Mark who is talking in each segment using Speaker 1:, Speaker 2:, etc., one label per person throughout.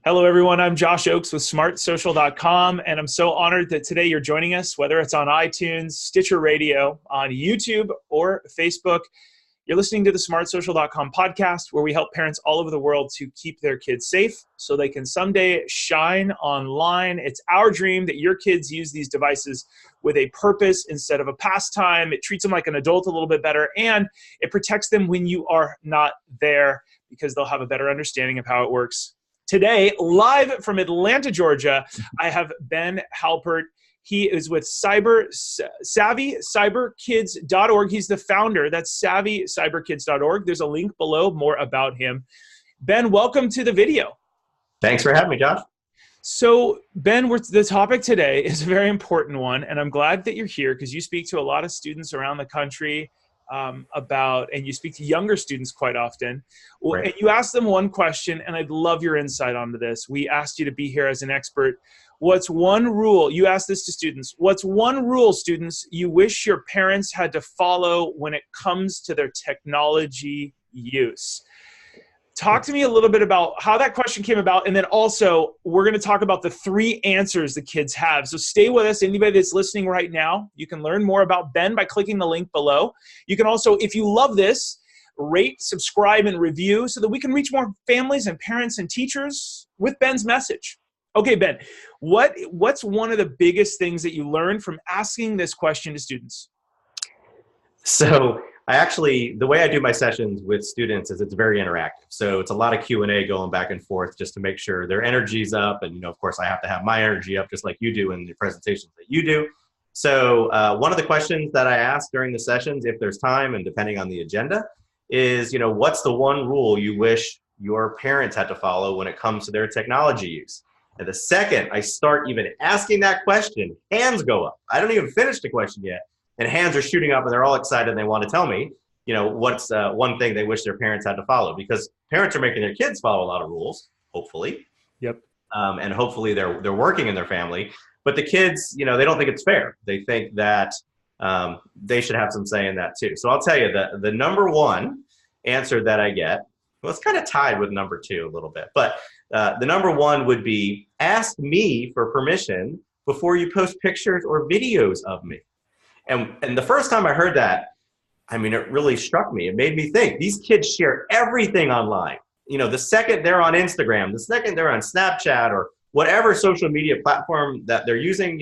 Speaker 1: Hello, everyone. I'm Josh Oakes with smartsocial.com, and I'm so honored that today you're joining us, whether it's on iTunes, Stitcher Radio, on YouTube, or Facebook. You're listening to the smartsocial.com podcast, where we help parents all over the world to keep their kids safe so they can someday shine online. It's our dream that your kids use these devices with a purpose instead of a pastime. It treats them like an adult a little bit better, and it protects them when you are not there because they'll have a better understanding of how it works. Today, live from Atlanta, Georgia, I have Ben Halpert. He is with SavvyCyberKids.org. He's the founder. That's SavvyCyberKids.org. There's a link below, more about him. Ben, welcome to the video.
Speaker 2: Thanks for having me, Josh.
Speaker 1: So, Ben, the topic today is a very important one, and I'm glad that you're here because you speak to a lot of students around the country and you speak to younger students quite often. Right. And you asked them one question, and I'd love your insight onto this. We asked you to be here as an expert. What's one rule, you asked this to students, what's one rule, students, you wish your parents had to follow when it comes to their technology use? Talk to me a little bit about how that question came about, and then also we're going to talk about the 3 answers the kids have. So stay with us. Anybody that's listening right now, you can learn more about Ben by clicking the link below. You can also, if you love this, rate, subscribe, and review so that we can reach more families and parents and teachers with Ben's message. Okay, Ben, what's one of the biggest things that you learned from asking this question to students?
Speaker 2: So the way I do my sessions with students is it's very interactive. So it's a lot of Q&A going back and forth just to make sure their energy's up. And, of course, I have to have my energy up just like you do in the presentations that you do. So one of the questions that I ask during the sessions, if there's time and depending on the agenda, is, what's the one rule you wish your parents had to follow when it comes to their technology use? And the second I start even asking that question, hands go up. I don't even finish the question yet. And hands are shooting up and they're all excited and they want to tell me, what's one thing they wish their parents had to follow, because parents are making their kids follow a lot of rules, hopefully.
Speaker 1: Yep.
Speaker 2: And hopefully they're working in their family, but the kids, they don't think it's fair. They think that they should have some say in that too. So I'll tell you that the number one answer that I get, well, it's kind of tied with number 2 a little bit, but the number 1 would be, ask me for permission before you post pictures or videos of me. And the first time I heard that, it really struck me. It made me think, these kids share everything online. The second they're on Instagram, the second they're on Snapchat or whatever social media platform that they're using,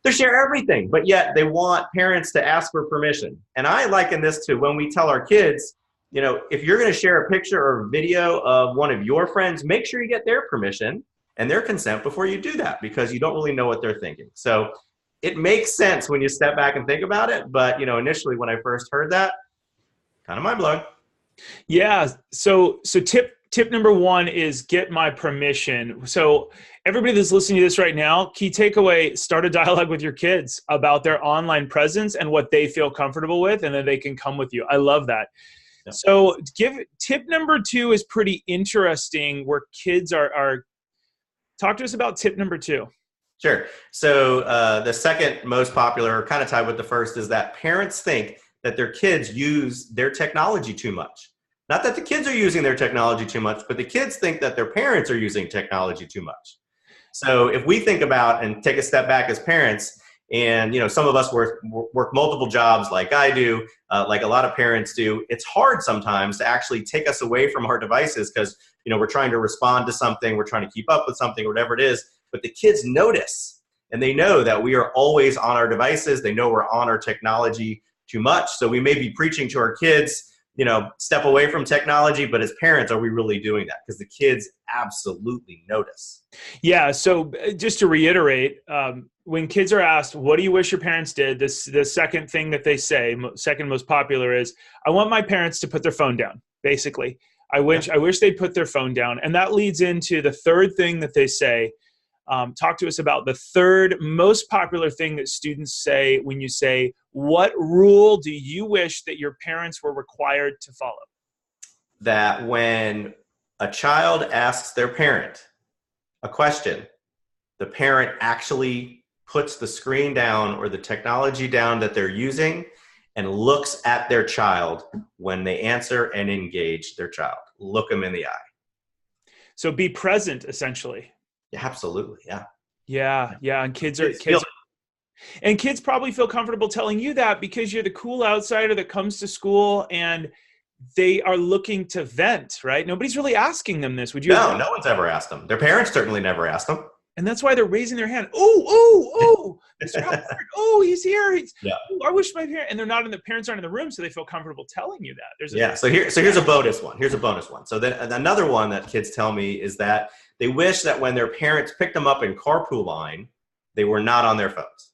Speaker 2: they share everything, but yet they want parents to ask for permission. And I liken this to when we tell our kids, if you're going to share a picture or video of one of your friends, make sure you get their permission and their consent before you do that, because you don't really know what they're thinking. So it makes sense when you step back and think about it. But, initially when I first heard that, kind of mind blowing.
Speaker 1: Yeah. So tip number 1 is get my permission. So everybody that's listening to this right now, key takeaway, start a dialogue with your kids about their online presence and what they feel comfortable with, and then they can come with you. I love that. Yeah. So tip number 2 is pretty interesting, where kids are talk to us about tip number 2.
Speaker 2: Sure. So the second most popular, kind of tied with the first, is that parents think that their kids use their technology too much. Not that the kids are using their technology too much, but the kids think that their parents are using technology too much. So if we think about and take a step back as parents, and some of us work multiple jobs like I do, like a lot of parents do, it's hard sometimes to actually take us away from our devices because we're trying to respond to something, we're trying to keep up with something, whatever it is. But the kids notice, and they know that we are always on our devices. They know we're on our technology too much. So we may be preaching to our kids, step away from technology, but as parents, are we really doing that? Because the kids absolutely notice.
Speaker 1: Yeah. So just to reiterate, when kids are asked, what do you wish your parents did? The second thing that they say, second most popular, is, I want my parents to put their phone down, basically. I wish they'd put their phone down. And that leads into the third thing that they say. Talk to us about the third most popular thing that students say when you say, what rule do you wish that your parents were required to follow?
Speaker 2: That when a child asks their parent a question, the parent actually puts the screen down or the technology down that they're using and looks at their child when they answer and engage their child. Look them in the eye.
Speaker 1: So be present, essentially.
Speaker 2: Yeah, absolutely. Yeah.
Speaker 1: Yeah, yeah. And
Speaker 2: Kids feel
Speaker 1: kids probably feel comfortable telling you that because you're the cool outsider that comes to school and they are looking to vent, right? Nobody's really asking them this. Would you agree?
Speaker 2: no one's ever asked them. Their parents certainly never asked them.
Speaker 1: And that's why they're raising their hand. Oh, Mr. Halpert. Oh, he's here.
Speaker 2: Yeah.
Speaker 1: I wish my parent, and they're not in the parents aren't in the room, so they feel comfortable telling you that.
Speaker 2: So here's a bonus one. Here's a bonus one. So then another one that kids tell me is that they wish that when their parents picked them up in carpool line, they were not on their phones.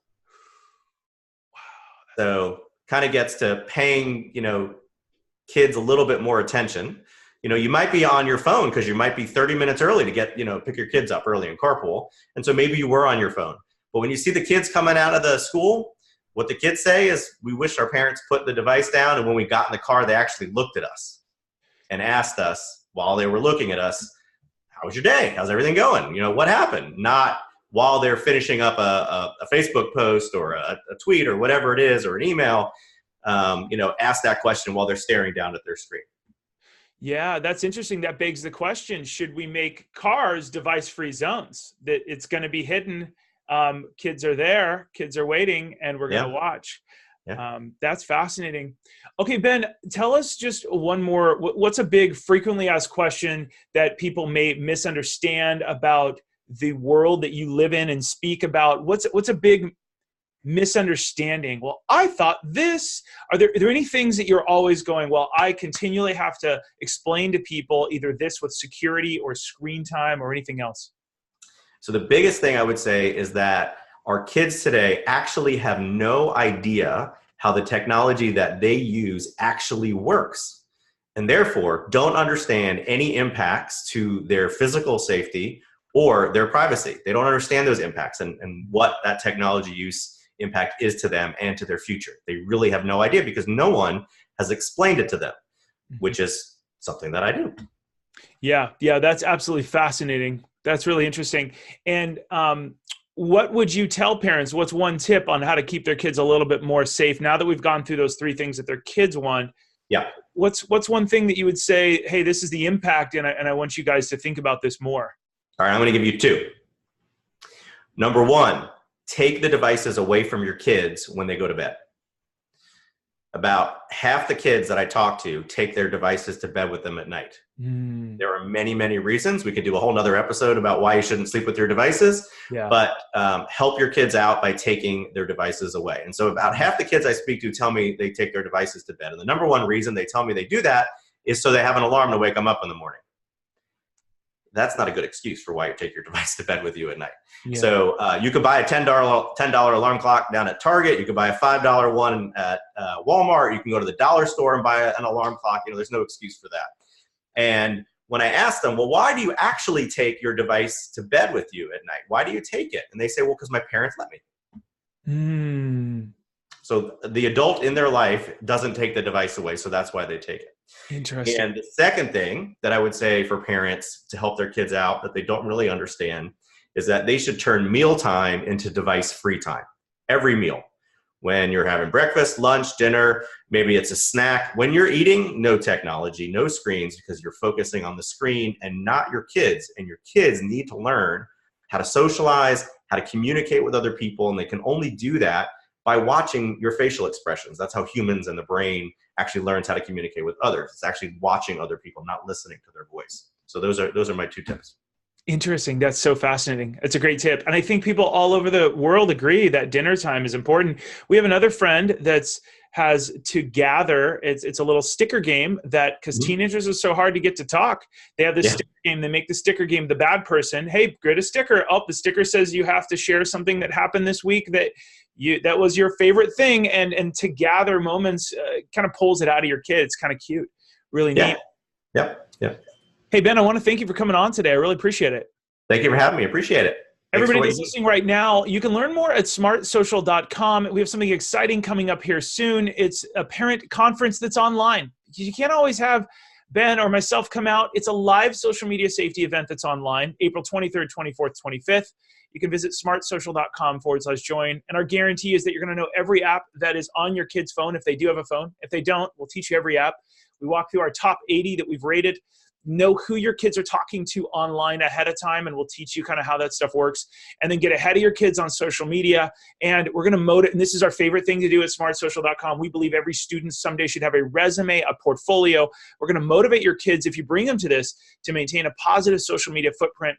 Speaker 2: Wow. So kind of gets to paying, kids a little bit more attention. You might be on your phone because you might be 30 minutes early to get, pick your kids up early in carpool. And so maybe you were on your phone. But when you see the kids coming out of the school, what the kids say is, we wish our parents put the device down. And when we got in the car, they actually looked at us and asked us while they were looking at us, how was your day? How's everything going? What happened? Not while they're finishing up a Facebook post or a tweet or whatever it is, or an email, ask that question while they're staring down at their screen.
Speaker 1: Yeah, that's interesting. That begs the question, should we make cars device-free zones? That it's going to be hidden. Kids are there, kids are waiting, and we're going to watch.
Speaker 2: Yeah.
Speaker 1: That's fascinating. Okay, Ben, tell us just one more. What's a big frequently asked question that people may misunderstand about the world that you live in and speak about? What's a big misunderstanding? Well, I thought this. Are there any things that you're always going, well, I continually have to explain to people either this with security or screen time or anything else?
Speaker 2: So the biggest thing I would say is that our kids today actually have no idea how the technology that they use actually works, and therefore don't understand any impacts to their physical safety or their privacy. They don't understand those impacts and what that technology use impact is to them and to their future. They really have no idea because no one has explained it to them, which is something that I do.
Speaker 1: Yeah, that's absolutely fascinating. That's really interesting. And what would you tell parents? What's one tip on how to keep their kids a little bit more safe now that we've gone through those three things that their kids want?
Speaker 2: Yeah.
Speaker 1: What's one thing that you would say, hey, this is the impact, and I want you guys to think about this more?
Speaker 2: All right, I'm going to give you two. Number one, take the devices away from your kids when they go to bed. About half the kids that I talk to take their devices to bed with them at night. There are many, many reasons. We could do a whole nother episode about why you shouldn't sleep with your devices, but help your kids out by taking their devices away. And so about half the kids I speak to tell me they take their devices to bed. And the number one reason they tell me they do that is so they have an alarm to wake them up in the morning. That's not a good excuse for why you take your device to bed with you at night. Yeah. So you could buy a $10 alarm clock down at Target. You could buy a $5 one at Walmart. You can go to the dollar store and buy an alarm clock. There's no excuse for that. And when I ask them, well, why do you actually take your device to bed with you at night? Why do you take it? And they say, well, because my parents let me. So the adult in their life doesn't take the device away, so that's why they take it.
Speaker 1: Interesting.
Speaker 2: And the second thing that I would say for parents to help their kids out that they don't really understand is that they should turn mealtime into device-free time. Every meal. When you're having breakfast, lunch, dinner, maybe it's a snack. When you're eating, no technology, no screens, because you're focusing on the screen and not your kids. And your kids need to learn how to socialize, how to communicate with other people, and they can only do that by watching your facial expressions. That's how humans and the brain actually learns how to communicate with others. It's actually watching other people, not listening to their voice. So those are my two tips.
Speaker 1: Interesting. That's so fascinating. It's a great tip. And I think people all over the world agree that dinner time is important. We have another friend has to gather. It's a little sticker game that, because teenagers are so hard to get to talk, they have this sticker game. They make the sticker game the bad person. Hey, get a sticker. Oh, the sticker says you have to share something that happened this week that was your favorite thing. And to gather moments kind of pulls it out of your kid. It's kind of cute. Really neat.
Speaker 2: Yeah.
Speaker 1: Hey, Ben, I want to thank you for coming on today. I really appreciate it.
Speaker 2: Thank you for having me. Appreciate it.
Speaker 1: Everybody that's listening right now, you can learn more at smartsocial.com. We have something exciting coming up here soon. It's a parent conference that's online. You can't always have Ben or myself come out. It's a live social media safety event that's online, April 23rd, 24th, 25th. You can visit smartsocial.com/join. And our guarantee is that you're going to know every app that is on your kid's phone if they do have a phone. If they don't, we'll teach you every app. We walk through our top 80 that we've rated. know who your kids are talking to online ahead of time, and we'll teach you kind of how that stuff works. And then get ahead of your kids on social media. And we're going to motivate, and this is our favorite thing to do at smartsocial.com. We believe every student someday should have a resume, a portfolio. We're going to motivate your kids, if you bring them to this, to maintain a positive social media footprint,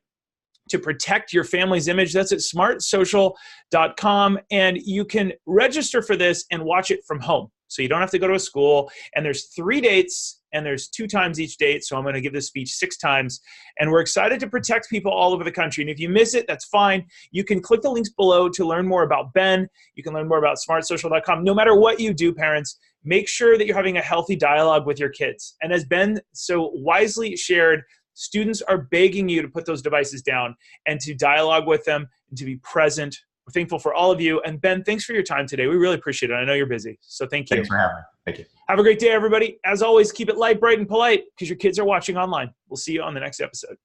Speaker 1: to protect your family's image. That's at smartsocial.com. And you can register for this and watch it from home. So you don't have to go to a school. And there's 3 dates, and there's 2 times each date. So I'm going to give this speech 6 times. And we're excited to protect people all over the country. And if you miss it, that's fine. You can click the links below to learn more about Ben. You can learn more about smartsocial.com. No matter what you do, parents, make sure that you're having a healthy dialogue with your kids. And as Ben so wisely shared, students are begging you to put those devices down and to dialogue with them and to be present. We're thankful for all of you. And Ben, thanks for your time today. We really appreciate it. I know you're busy, so thank you.
Speaker 2: Thanks for having me. Thank you.
Speaker 1: Have a great day, everybody. As always, keep it light, bright, and polite because your kids are watching online. We'll see you on the next episode.